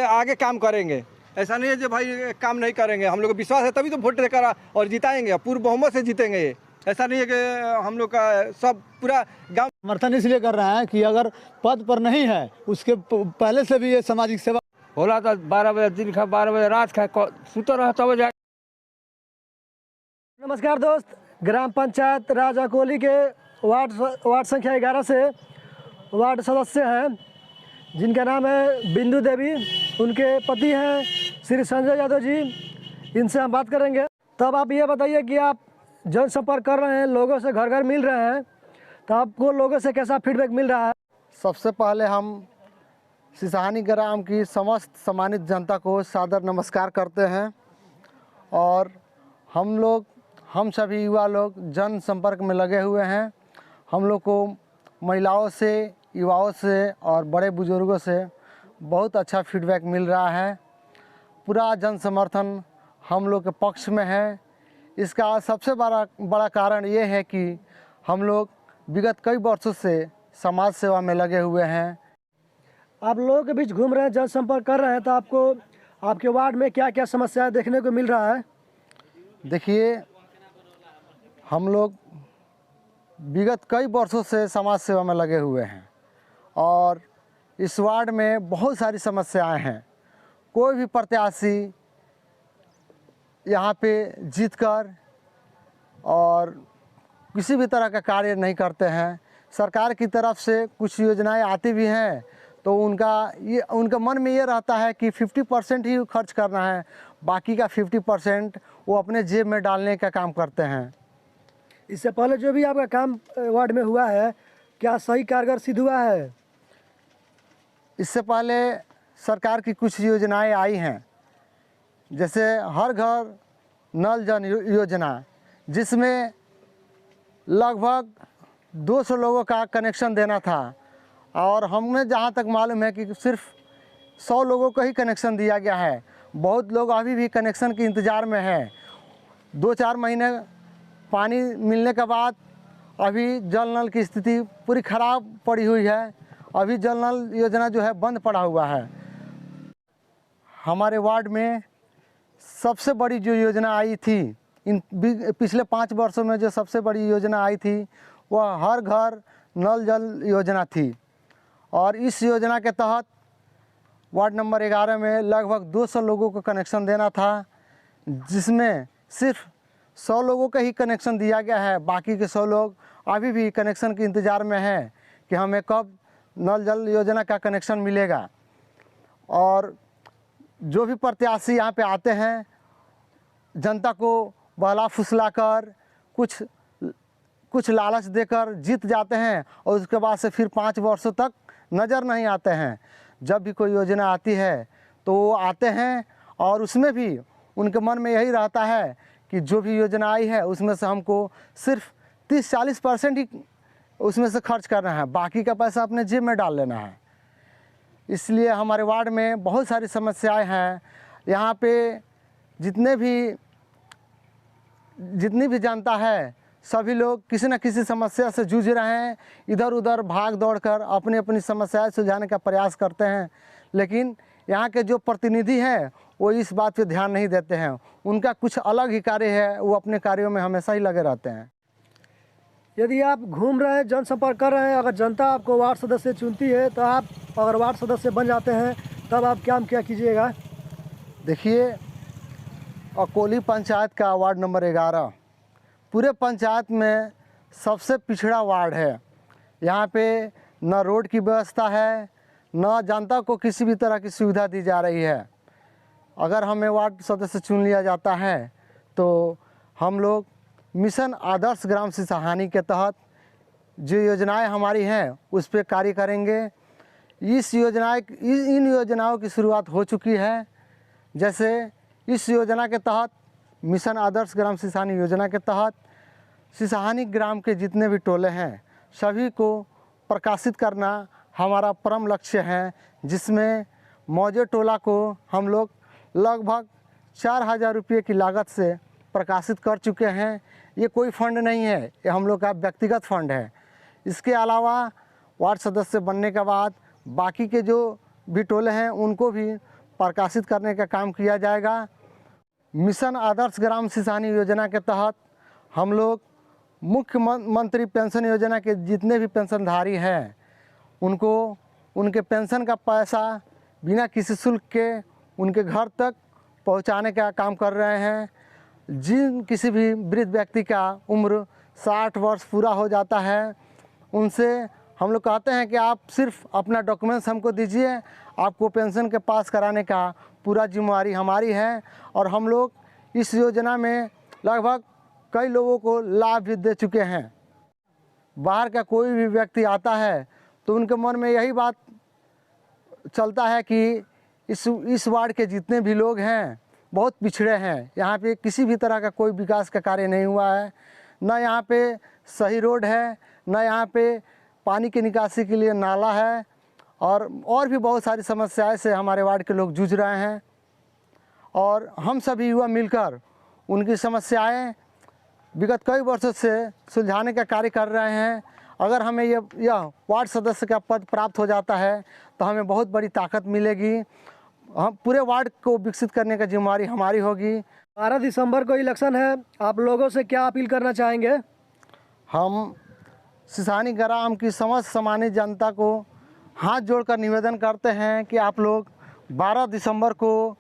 आगे काम करेंगे। ऐसा नहीं है जो भाई काम नहीं करेंगे, हम लोग को विश्वास है तभी तो वोट देकर और जिताएंगे, पूर्ण बहुमत से जीतेंगे। ये ऐसा नहीं है कि हम लोग का सब पूरा गांव समर्थन इसलिए कर रहे हैं कि अगर पद पर नहीं है उसके पहले से भी ये सामाजिक सेवा होला तो 12 बजे दिन खा 12 बजे रात खा सुतो रह तब जा। नमस्कार दोस्त, ग्राम पंचायत राजा कोहली के वार्ड संख्या 11 से वार्ड सदस्य हैं जिनका नाम है बिंदु देवी। उनके पति हैं श्री संजय यादव जी। इनसे हम बात करेंगे। तब आप ये बताइए कि आप जनसंपर्क कर रहे हैं, लोगों से घर घर मिल रहे हैं, तो आपको लोगों से कैसा फीडबैक मिल रहा है? सबसे पहले हम सिसहानी ग्राम की समस्त सम्मानित जनता को सादर नमस्कार करते हैं और हम सभी युवा लोग जन संपर्क में लगे हुए हैं। हम लोग को महिलाओं से, युवाओं से और बड़े बुजुर्गों से बहुत अच्छा फीडबैक मिल रहा है। पूरा जन समर्थन हम लोग के पक्ष में है। इसका सबसे बड़ा कारण ये है कि हम लोग विगत कई वर्षों से समाज सेवा में लगे हुए हैं। आप लोगों के बीच घूम रहे हैं, जनसंपर्क कर रहे हैं, तो आपको आपके वार्ड में क्या क्या समस्याएं देखने को मिल रहा है? देखिए, हम लोग विगत कई वर्षों से समाज सेवा में लगे हुए हैं और इस वार्ड में बहुत सारी समस्याएं हैं। कोई भी प्रत्याशी यहाँ पे जीतकर और किसी भी तरह का कार्य नहीं करते हैं। सरकार की तरफ से कुछ योजनाएं आती भी हैं तो उनका मन में ये रहता है कि 50% ही खर्च करना है, बाकी का 50% वो अपने जेब में डालने का काम करते हैं। इससे पहले जो भी आपका काम वार्ड में हुआ है, क्या सही कारगर सिद्ध हुआ है? इससे पहले सरकार की कुछ योजनाएं आई हैं, जैसे हर घर नल जल योजना, जिसमें लगभग 200 लोगों का कनेक्शन देना था और हमें जहां तक मालूम है कि सिर्फ 100 लोगों को ही कनेक्शन दिया गया है। बहुत लोग अभी भी कनेक्शन के इंतज़ार में हैं। 2-4 महीने पानी मिलने के बाद अभी जल नल की स्थिति पूरी ख़राब पड़ी हुई है। अभी जल नल योजना जो है बंद पड़ा हुआ है। हमारे वार्ड में सबसे बड़ी जो योजना आई थी इन पिछले 5 वर्षों में, जो सबसे बड़ी योजना आई थी वह हर घर नल जल योजना थी और इस योजना के तहत वार्ड नंबर 11 में लगभग 200 लोगों को कनेक्शन देना था, जिसमें सिर्फ 100 लोगों का ही कनेक्शन दिया गया है। बाकी के 100 लोग अभी भी कनेक्शन के इंतज़ार में हैं कि हमें कब नल जल योजना का कनेक्शन मिलेगा। और जो भी प्रत्याशी यहाँ पे आते हैं, जनता को बहला फुसला कर कुछ लालच देकर जीत जाते हैं और उसके बाद से फिर 5 वर्षों तक नज़र नहीं आते हैं। जब भी कोई योजना आती है तो वो आते हैं और उसमें भी उनके मन में यही रहता है कि जो भी योजना आई है उसमें से हमको सिर्फ 30-40% ही उसमें से खर्च करना है, बाकी का पैसा अपने जेब में डाल लेना है। इसलिए हमारे वार्ड में बहुत सारी समस्याएं हैं। यहाँ पे जितनी भी जनता है, सभी लोग किसी न किसी समस्या से जूझ रहे हैं। इधर उधर भाग दौड़ कर अपनी अपनी समस्याएं सुलझाने का प्रयास करते हैं, लेकिन यहाँ के जो प्रतिनिधि हैं वो इस बात पे ध्यान नहीं देते हैं। उनका कुछ अलग ही कार्य है, वो अपने कार्यों में हमेशा ही लगे रहते हैं। यदि आप घूम रहे हैं, जनसंपर्क कर रहे हैं, अगर जनता आपको वार्ड सदस्य चुनती है तो आप अगर वार्ड सदस्य बन जाते हैं तब आप क्या कीजिएगा? देखिए, अकोली पंचायत का वार्ड नंबर 11 पूरे पंचायत में सबसे पिछड़ा वार्ड है। यहाँ पे न रोड की व्यवस्था है, न जनता को किसी भी तरह की सुविधा दी जा रही है। अगर हमें वार्ड सदस्य चुन लिया जाता है तो हम लोग मिशन आदर्श ग्राम सिसहानी के तहत जो योजनाएं हमारी हैं उस पर कार्य करेंगे। इन योजनाओं की शुरुआत हो चुकी है। जैसे इस योजना के तहत, मिशन आदर्श ग्राम सिसहानी योजना के तहत सिसहानी ग्राम के जितने भी टोले हैं सभी को प्रकाशित करना हमारा परम लक्ष्य है, जिसमें मौजे टोला को हम लोग लगभग 4000 रुपये की लागत से प्रकाशित कर चुके हैं। ये कोई फंड नहीं है, ये हम लोग का व्यक्तिगत फंड है। इसके अलावा वार्ड सदस्य बनने के बाद बाकी के जो भी टोले हैं उनको भी प्रकाशित करने का काम किया जाएगा। मिशन आदर्श ग्राम सिसानी योजना के तहत हम लोग मुख्यमंत्री पेंशन योजना के जितने भी पेंशनधारी हैं उनको उनके पेंशन का पैसा बिना किसी शुल्क के उनके घर तक पहुंचाने का काम कर रहे हैं। जिन किसी भी वृद्ध व्यक्ति का उम्र 60 वर्ष पूरा हो जाता है उनसे हम लोग कहते हैं कि आप सिर्फ अपना डॉक्यूमेंट्स हमको दीजिए, आपको पेंशन के पास कराने का पूरा जिम्मेवारी हमारी है। और हम लोग इस योजना में लगभग कई लोगों को लाभ भी दे चुके हैं। बाहर का कोई भी व्यक्ति आता है तो उनके मन में यही बात चलता है कि इस वार्ड के जितने भी लोग हैं बहुत पिछड़े हैं, यहाँ पे किसी भी तरह का कोई विकास का कार्य नहीं हुआ है, न यहाँ पे सही रोड है, न यहाँ पे पानी की निकासी के लिए नाला है, और भी बहुत सारी समस्याएं से हमारे वार्ड के लोग जूझ रहे हैं। और हम सभी युवा मिलकर उनकी समस्याएं विगत कई वर्षों से सुलझाने का कार्य कर रहे हैं। अगर हमें यह वार्ड सदस्य का पद प्राप्त हो जाता है तो हमें बहुत बड़ी ताकत मिलेगी। हम पूरे वार्ड को विकसित करने का जिम्मेवारी हमारी होगी। 12 दिसंबर को इलेक्शन है, आप लोगों से क्या अपील करना चाहेंगे? हम सिसानी ग्राम की समस्त सामान्य जनता को हाथ जोड़कर निवेदन करते हैं कि आप लोग 12 दिसंबर को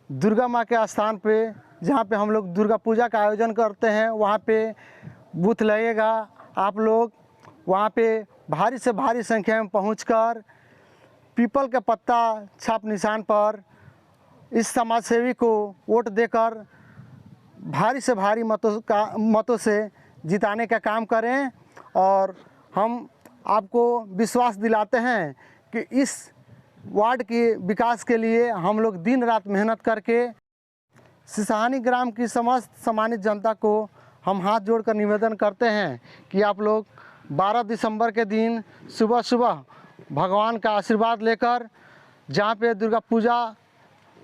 दुर्गा माँ के स्थान पे, जहाँ पे हम लोग दुर्गा पूजा का आयोजन करते हैं, वहाँ पे बूथ लगेगा। आप लोग वहाँ पे भारी से भारी संख्या में पहुंचकर पीपल के पत्ता छाप निशान पर इस समाजसेवी को वोट देकर भारी से भारी मतों से जिताने का काम करें। और हम आपको विश्वास दिलाते हैं कि इस वार्ड के विकास के लिए हम लोग दिन रात मेहनत करके सिसानी ग्राम की समस्त सामान्य जनता को हम हाथ जोड़कर निवेदन करते हैं कि आप लोग 12 दिसंबर के दिन सुबह सुबह भगवान का आशीर्वाद लेकर जहाँ पे दुर्गा पूजा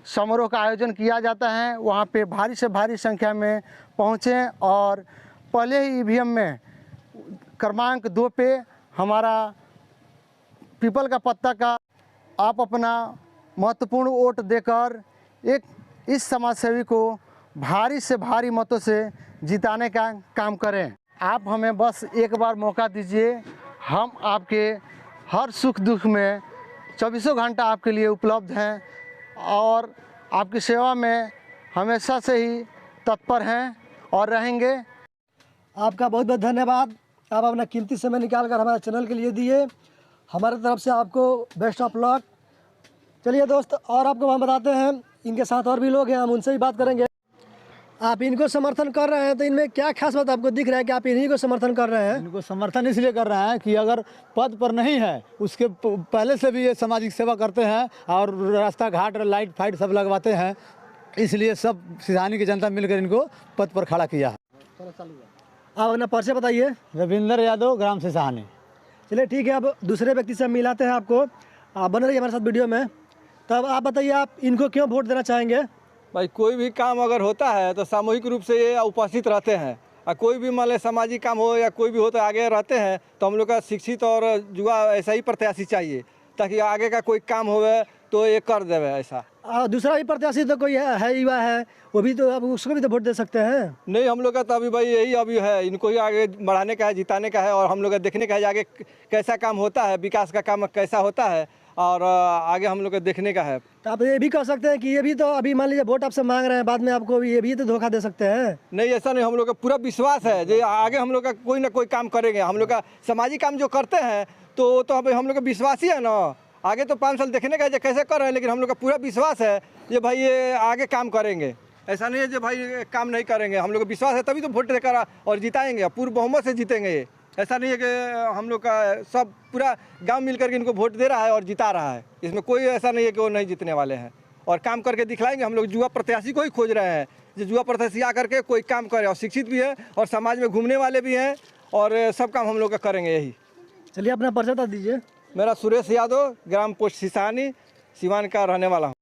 समारोह का आयोजन किया जाता है वहाँ पे भारी से भारी संख्या में पहुँचें और पहले ही ईवीएम में क्रमांक 2 पे हमारा पीपल का पत्ता का आप अपना महत्वपूर्ण वोट देकर इस समाजसेवी को भारी से भारी मतों से जिताने का काम करें। आप हमें बस एक बार मौका दीजिए, हम आपके हर सुख दुख में 24 घंटा आपके लिए उपलब्ध हैं और आपकी सेवा में हमेशा से ही तत्पर हैं और रहेंगे। आपका बहुत बहुत धन्यवाद। आप अपना कीमती समय निकाल कर हमारे चैनल के लिए दिए। हमारे तरफ से आपको बेस्ट ऑफ लक। चलिए दोस्त, और आपको हम बताते हैं, इनके साथ और भी लोग हैं, हम उनसे भी बात करेंगे। आप इनको समर्थन कर रहे हैं तो इनमें क्या खास बात आपको दिख रहा है कि आप इन्हीं को समर्थन कर रहे हैं? इनको समर्थन इसलिए कर रहे हैं कि अगर पद पर नहीं है उसके पहले से भी ये सामाजिक सेवा करते हैं और रास्ता घाट लाइट फाइट सब लगवाते हैं, इसलिए सब सिसानी की जनता मिलकर इनको पद पर खड़ा किया है। आप अपना परिचय बताइए। रविंदर यादव, ग्राम सिसानी। चलिए ठीक है, अब दूसरे व्यक्ति से हम मिलाते हैं आपको। आप बने रहिए हमारे साथ वीडियो में। तब आप बताइए, आप इनको क्यों वोट देना चाहेंगे? भाई कोई भी काम अगर होता है तो सामूहिक रूप से ये उपस्थित रहते हैं, और कोई भी मान लें सामाजिक काम हो या कोई भी हो तो आगे रहते हैं। तो हम लोग का शिक्षित और युवा ऐसा ही प्रत्याशी चाहिए ताकि आगे का कोई काम होवे तो ये कर देवे ऐसा। दूसरा भी प्रत्याशी तो कोई है युवा है, वो भी तो, अब उसको भी तो वोट दे सकते हैं। नहीं, हम लोग का तो अभी भाई यही अभी है, इनको ही आगे बढ़ाने का है, जिताने का है, और हम लोग का देखने का है आगे कैसा काम होता है, विकास का काम कैसा होता है, और आगे हम लोग को देखने का है। तो आप ये भी कह सकते हैं कि ये भी तो अभी मान लीजिए वोट आपसे मांग रहे हैं, बाद में आपको ये भी तो धोखा दे सकते हैं। नहीं, ऐसा नहीं, हम लोग का पूरा विश्वास है जो आगे हम लोग का कोई ना कोई काम करेंगे। हम लोग का सामाजिक काम जो करते हैं तो हम लोग का विश्वास ही है ना। आगे तो 5 साल देखने का है कैसे कर रहे हैं, लेकिन हम लोग का पूरा विश्वास है ये भाई ये आगे काम करेंगे। ऐसा नहीं है जो भाई काम नहीं करेंगे, हम लोग का विश्वास है तभी तो वोट देकर और जिताएंगे, पूर्ण बहुमत से जीतेंगे। ये ऐसा नहीं है कि हम लोग का सब पूरा गांव मिलकर के इनको वोट दे रहा है और जिता रहा है, इसमें कोई ऐसा नहीं है कि वो नहीं जीतने वाले हैं, और काम करके दिखलाएंगे। हम लोग युवा प्रत्याशी को ही खोज रहे हैं, जो युवा प्रत्याशी आकर के कोई काम करे, और शिक्षित भी है और समाज में घूमने वाले भी हैं, और सब काम हम लोग का करेंगे यही। चलिए अपना परिचय बता दीजिए। मेरा सुरेश यादव, ग्राम पोस्ट सिसानी, सिवान का रहने वाला हूँ।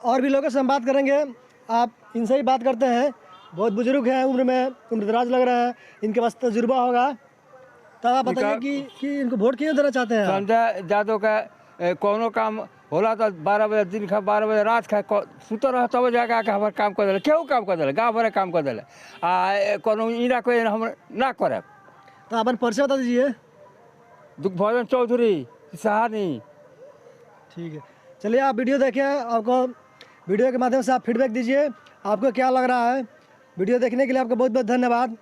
और भी लोगों से हम बात करेंगे, आप इनसे ही बात करते हैं। बहुत बुजुर्ग हैं, उम्र में उम्रदराज लग रहे हैं, इनके पास तजुर्बा होगा। तब आप बताइए कि इनको वोट क्यों देना चाहते हैं? संजय यादव का कोनो काम होला तो 12 बजे दिन खा 12 बजे रात खा सुतर रह तब जाके आके हमारे काम कर दिले केहू काम कर दिले गाँव भरे काम कर दिले कोनो इना कोई हम ना करे। तो अपन परिचय बता दीजिए। दुख भजन चौधरी सहानी। ठीक है, चलिए आप वीडियो देखें, आपको वीडियो के माध्यम से आप फीडबैक दीजिए, आपको क्या लग रहा है। वीडियो देखने के लिए आपका बहुत बहुत धन्यवाद।